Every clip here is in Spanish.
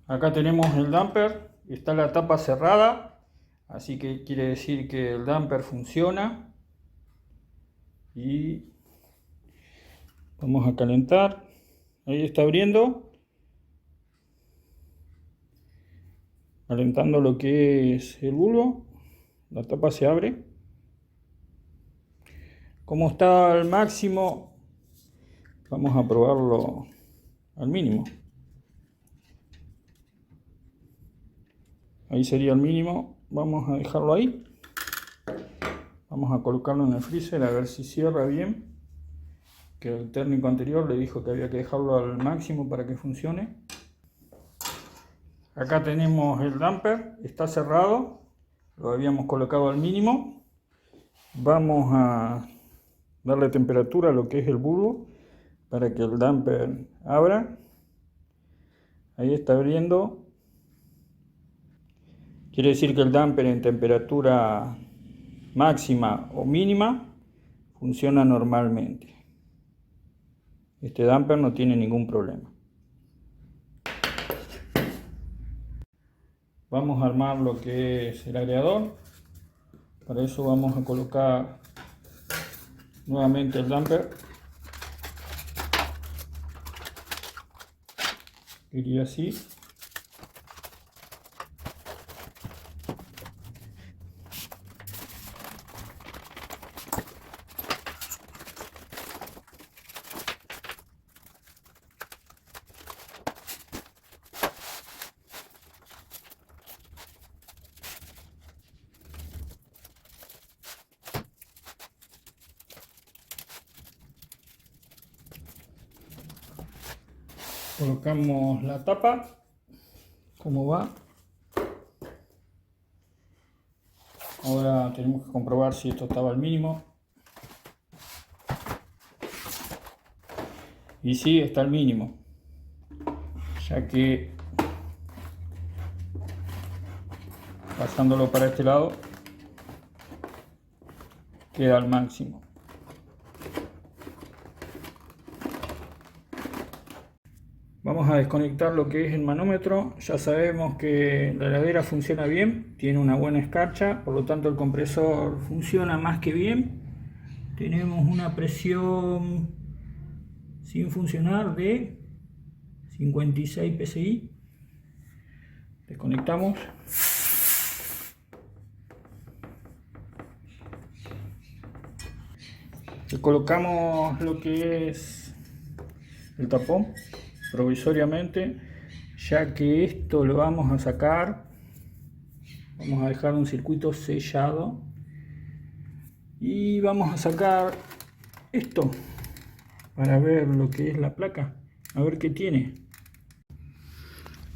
Acá tenemos el damper, está la tapa cerrada, así que quiere decir que el damper funciona. Y vamos a calentar. Ahí está abriendo, calentando lo que es el bulbo. La tapa se abre. Como está al máximo, vamos a probarlo al mínimo. Ahí sería el mínimo. Vamos a dejarlo ahí. Vamos a colocarlo en el freezer a ver si cierra bien. Que el técnico anterior le dijo que había que dejarlo al máximo para que funcione. Acá tenemos el damper, está cerrado, lo habíamos colocado al mínimo. Vamos a darle temperatura a lo que es el bulbo para que el damper abra. Ahí está abriendo. Quiere decir que el damper en temperatura máxima o mínima funciona normalmente. Este damper no tiene ningún problema. Vamos a armar lo que es el agregador. Para eso vamos a colocar nuevamente el damper. Iría así. Colocamos la tapa, como va. Ahora tenemos que comprobar si esto estaba al mínimo. Y sí, está al mínimo, ya que pasándolo para este lado queda al máximo. Vamos a desconectar lo que es el manómetro. Ya sabemos que la heladera funciona bien, tiene una buena escarcha, por lo tanto el compresor funciona más que bien. Tenemos una presión sin funcionar de 56 psi. Desconectamos. Le colocamos lo que es el tapón provisoriamente, ya que esto lo vamos a sacar. Vamos a dejar un circuito sellado y vamos a sacar esto para ver lo que es la placa, a ver qué tiene.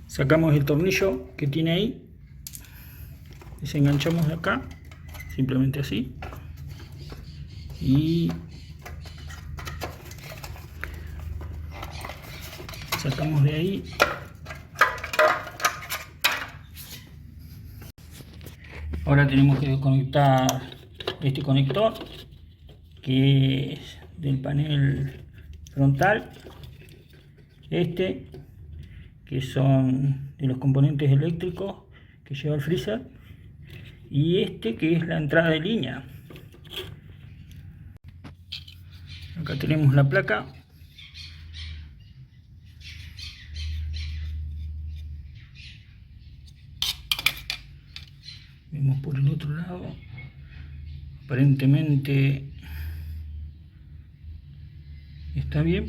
Sacamos el tornillo que tiene ahí, desenganchamos de acá, simplemente así, y sacamos de ahí. Ahora tenemos que desconectar este conector que es del panel frontal, este que son de los componentes eléctricos que lleva el freezer, y este que es la entrada de línea. Acá tenemos la placa. Vemos por el otro lado. Aparentemente está bien,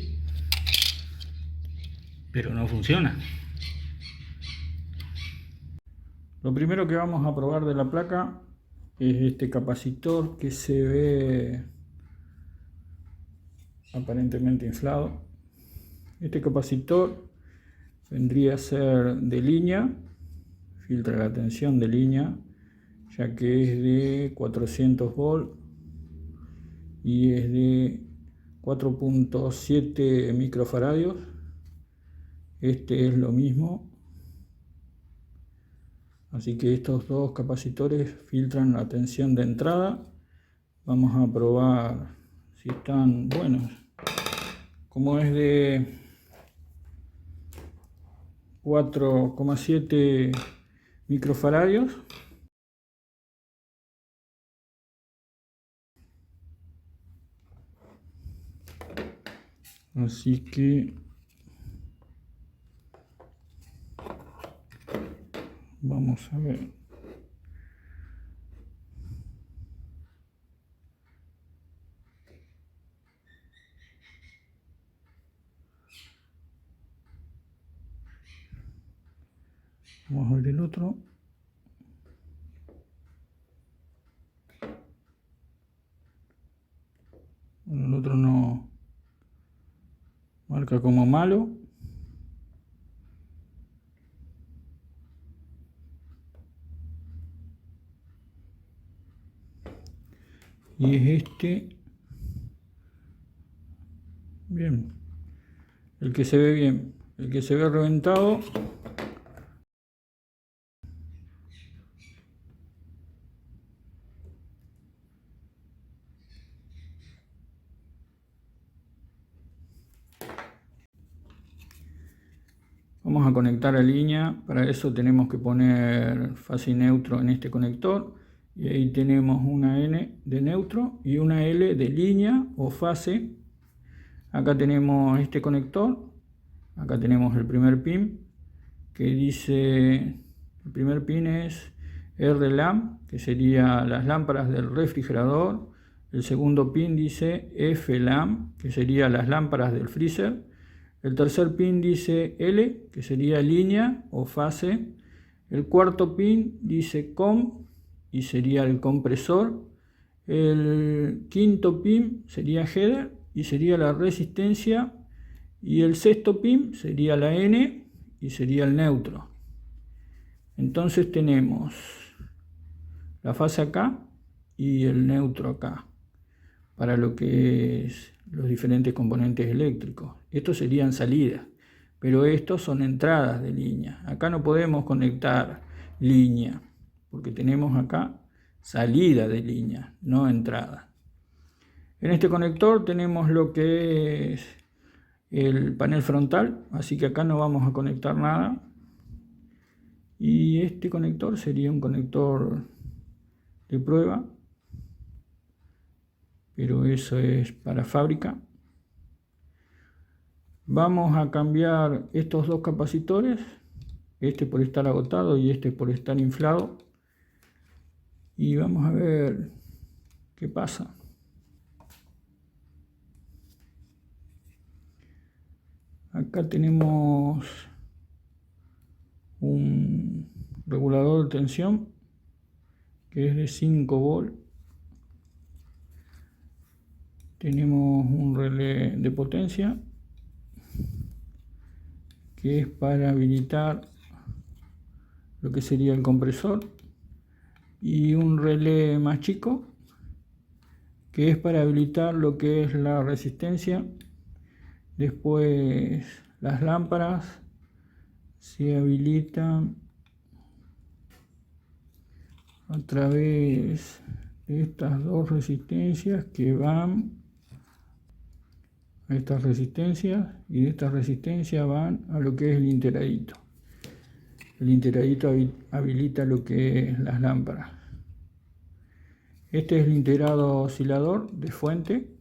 pero no funciona. Lo primero que vamos a probar de la placa es este capacitor que se ve aparentemente inflado. Este capacitor vendría a ser de línea, filtra la tensión de línea, ya que es de 400 volts y es de 4.7 microfaradios. Este es lo mismo, así que estos dos capacitores filtran la tensión de entrada. Vamos a probar si están buenos. Como es de 4,7 microfaradios. Así que vamos a ver. Vamos a ver el otro. Bueno, el otro no marca como malo. Y es este. Bien. El que se ve bien. El que se ve reventado. Vamos a conectar a línea. Para eso tenemos que poner fase y neutro en este conector. Y ahí tenemos una N de neutro y una L de línea o fase. Acá tenemos este conector. Acá tenemos el primer pin que dice, el primer pin es RLAMP, que sería las lámparas del refrigerador. El segundo pin dice FLAMP, que sería las lámparas del freezer. El tercer pin dice L, que sería línea o fase. El cuarto pin dice COM y sería el compresor. El quinto pin sería header y sería la resistencia. Y el sexto pin sería la N y sería el neutro. Entonces tenemos la fase acá y el neutro acá para lo que es los diferentes componentes eléctricos. Estos serían salidas, pero estos son entradas de línea. Acá no podemos conectar línea porque tenemos acá salida de línea, no entrada. En este conector tenemos lo que es el panel frontal, así que acá no vamos a conectar nada. Y este conector sería un conector de prueba, pero eso es para fábrica. Vamos a cambiar estos dos capacitores, este por estar agotado y este por estar inflado, y vamos a ver qué pasa. Acá tenemos un regulador de tensión que es de 5 volts. Tenemos un relé de potencia que es para habilitar lo que sería el compresor, y un relé más chico que es para habilitar lo que es la resistencia. Después las lámparas se habilitan a través de estas dos resistencias que van a estas resistencias, y de estas resistencias van a lo que es el interadito. El interadito habilita lo que es las lámparas. Este es el integrado oscilador de fuente.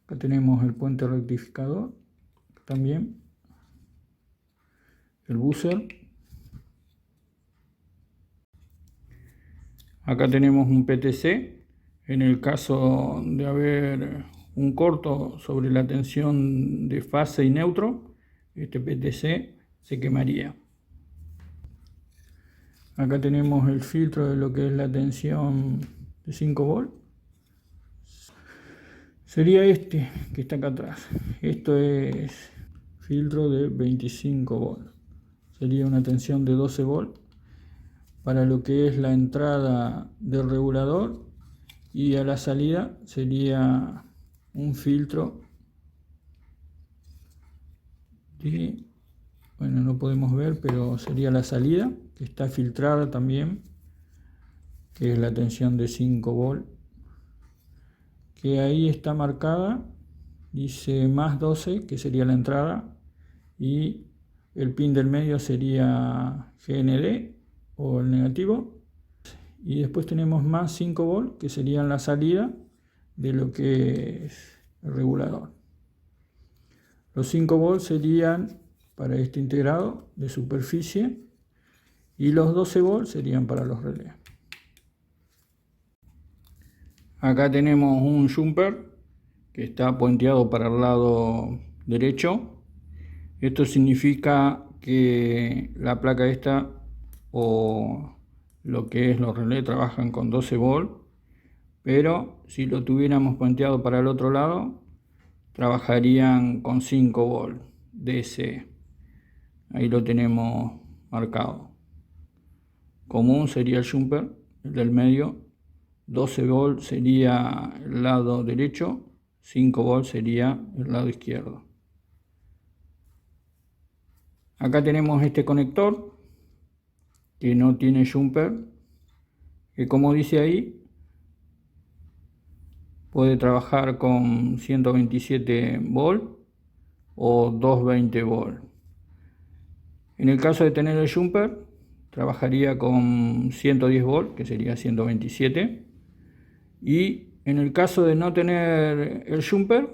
Acá tenemos el puente rectificador también, el buzzer. Acá tenemos un PTC. En el caso de haber un corto sobre la tensión de fase y neutro, este PTC se quemaría. Acá tenemos el filtro de lo que es la tensión de 5 volts. Sería este que está acá atrás. Esto es filtro de 25 volts. Sería una tensión de 12 volts para lo que es la entrada del regulador, y a la salida sería un filtro de, bueno, no podemos ver, pero sería la salida que está filtrada también, que es la tensión de 5 volts, que ahí está marcada, dice más 12, que sería la entrada, y el pin del medio sería GND o el negativo, y después tenemos más 5 volts que serían la salida de lo que es el regulador. Los 5 volts serían para este integrado de superficie y los 12 volts serían para los relés. Acá tenemos un jumper que está puenteado para el lado derecho. Esto significa que la placa esta o lo que es los relés trabajan con 12 volts, pero si lo tuviéramos puenteado para el otro lado trabajarían con 5 volts DC. Ahí lo tenemos marcado. Común sería el jumper, el del medio. 12 volts sería el lado derecho, 5 volts sería el lado izquierdo. Acá tenemos este conector que no tiene jumper, que como dice ahí, puede trabajar con 127 volts o 220 volts. En el caso de tener el jumper, trabajaría con 110 volts, que sería 127. Y en el caso de no tener el jumper,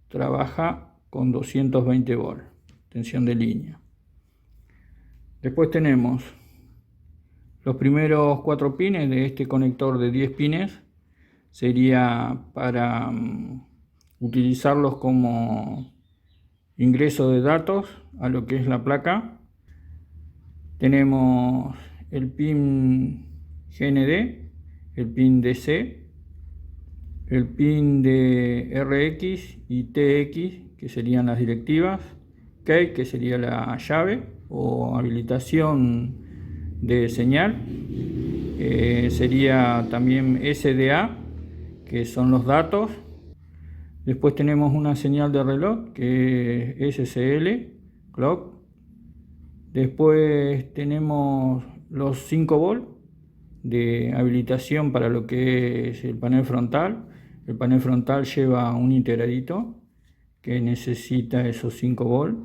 trabaja con 220 volts, tensión de línea. Después tenemos los primeros 4 pines de este conector de 10 pines, sería para utilizarlos como ingreso de datos a lo que es la placa. Tenemos el pin GND, el pin DC, el pin de RX y TX, que serían las directivas, key, que sería la llave o habilitación de señal, sería también SDA, que son los datos. Después tenemos una señal de reloj, que es SCL, clock. Después tenemos los 5 volts de habilitación para lo que es el panel frontal. El panel frontal lleva un integradito que necesita esos 5 volts,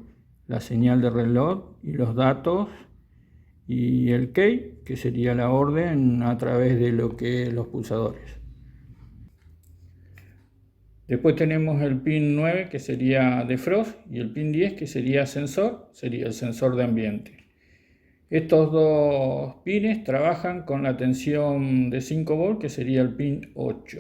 la señal de reloj y los datos, y el key, que sería la orden a través de lo que es los pulsadores. Después tenemos el pin 9, que sería defrost, y el pin 10, que sería sensor, sería el sensor de ambiente. Estos dos pines trabajan con la tensión de 5 volts, que sería el pin 8.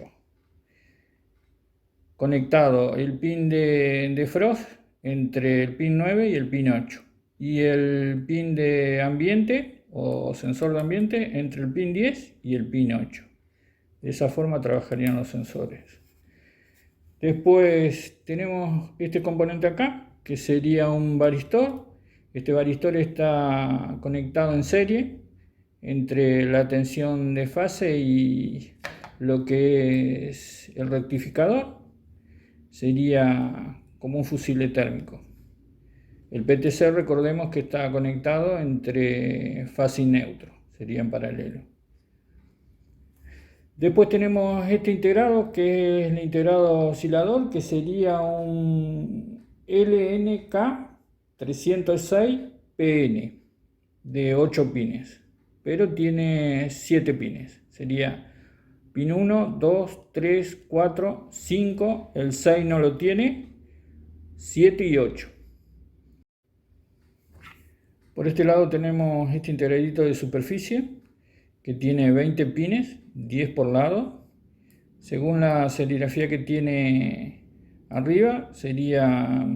Conectado el pin de defrost entre el pin 9 y el pin 8. Y el pin de ambiente o sensor de ambiente entre el pin 10 y el pin 8. De esa forma trabajarían los sensores. Después tenemos este componente acá, que sería un varistor. Este varistor está conectado en serie entre la tensión de fase y lo que es el rectificador. Sería como un fusible térmico. El PTC, recordemos que está conectado entre fase y neutro, sería en paralelo. Después tenemos este integrado, que es el integrado oscilador, que sería un LNK306PN de 8 pines, pero tiene 7 pines. Sería pin 1, 2, 3, 4, 5, el 6 no lo tiene, 7 y 8. Por este lado tenemos este integradito de superficie, que tiene 20 pines, 10 por lado. Según la serigrafía que tiene arriba, sería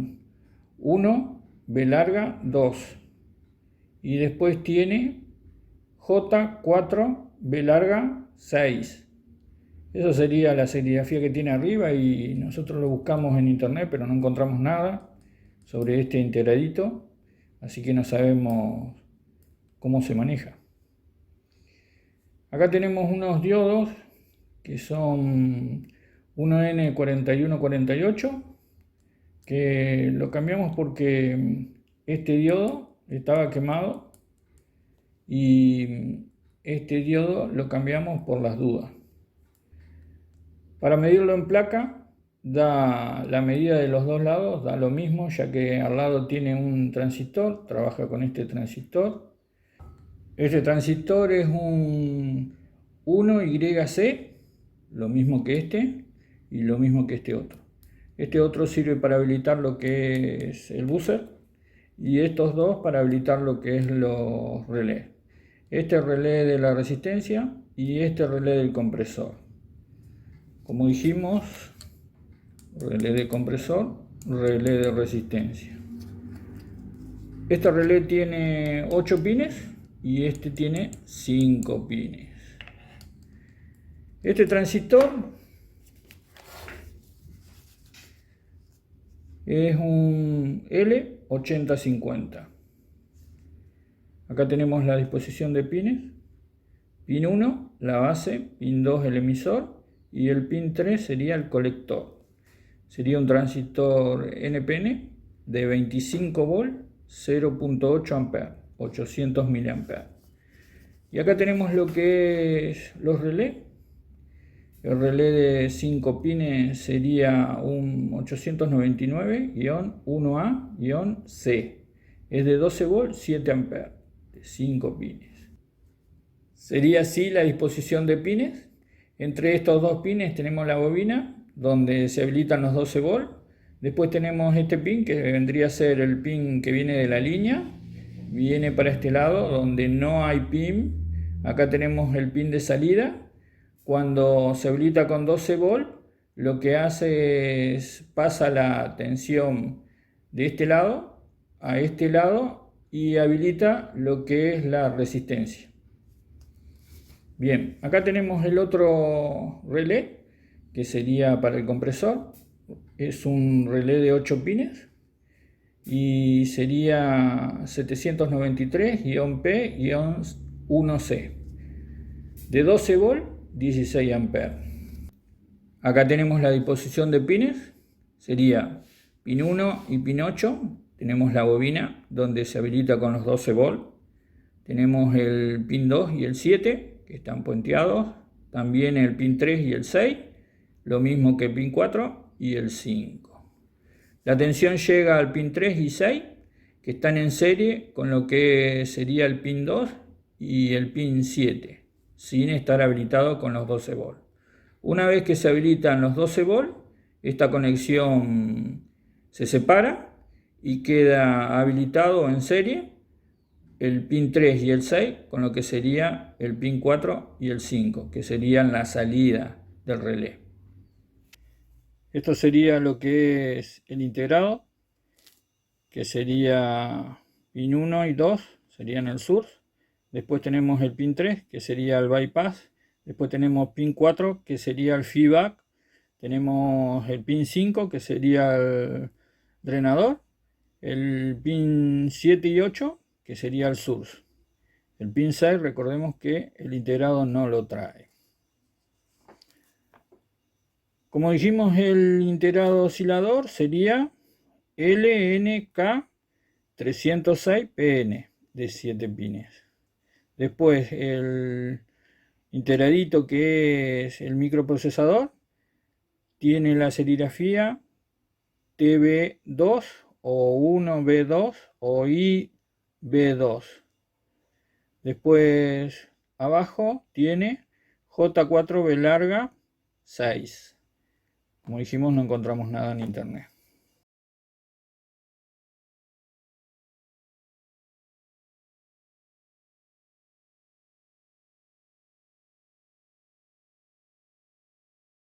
1, B larga, 2. Y después tiene J4, B larga, 6. Eso sería la serigrafía que tiene arriba, y nosotros lo buscamos en internet, pero no encontramos nada sobre este integradito, así que no sabemos cómo se maneja. Acá tenemos unos diodos que son 1N4148, que lo cambiamos porque este diodo estaba quemado y este diodo lo cambiamos por las dudas. Para medirlo en placa da la medida de los dos lados, da lo mismo, ya que al lado tiene un transistor, trabaja con este transistor. Este transistor es un 1YC, lo mismo que este y lo mismo que este otro. Este otro sirve para habilitar lo que es el buzzer y estos dos para habilitar lo que es los relés. Este relé de la resistencia y este relé del compresor. Como dijimos, relé de compresor, relé de resistencia. Este relé tiene 8 pines y este tiene 5 pines. Este transistor es un L8050. Acá tenemos la disposición de pines. Pin 1, la base, pin 2, el emisor, y el pin 3 sería el colector. Sería un transistor NPN de 25 volt, 0.8 amperes, 800 miliamperes. Y acá tenemos lo que es los relés. El relé de 5 pines sería un 899-1A-C. Es de 12 volts, 7 amperes, de 5 pines. Sería así la disposición de pines. Entre estos dos pines tenemos la bobina, donde se habilitan los 12 volts. Después tenemos este pin, que vendría a ser el pin que viene de la línea. Viene para este lado, donde no hay pin. Acá tenemos el pin de salida. Cuando se habilita con 12 volts, lo que hace es pasa la tensión de este lado a este lado y habilita lo que es la resistencia. Bien, acá tenemos el otro relé, que sería para el compresor. Es un relé de 8 pines y sería 793-P-1C. De 12 volts, 16 amperes. Acá tenemos la disposición de pines. Sería pin 1 y pin 8. Tenemos la bobina donde se habilita con los 12 volts. Tenemos el pin 2 y el 7 que están puenteados. También el pin 3 y el 6. Lo mismo que el pin 4 y el 5. La tensión llega al pin 3 y 6 que están en serie con lo que sería el pin 2 y el pin 7, sin estar habilitado con los 12 volts. Una vez que se habilitan los 12 volts, esta conexión se separa y queda habilitado en serie el pin 3 y el 6 con lo que sería el pin 4 y el 5, que serían la salida del relé. Esto sería lo que es el integrado, que sería pin 1 y 2, serían el source. Después tenemos el pin 3, que sería el bypass. Después tenemos pin 4, que sería el feedback. Tenemos el pin 5, que sería el drenador. El pin 7 y 8, que sería el source. El pin 6, recordemos que el integrado no lo trae. Como dijimos, el integrado oscilador sería LNK306PN de 7 pines. Después el integradito, que es el microprocesador, tiene la serigrafía TB2 o 1B2 o IB2. Después abajo tiene J4B larga 6. Como dijimos, no encontramos nada en internet.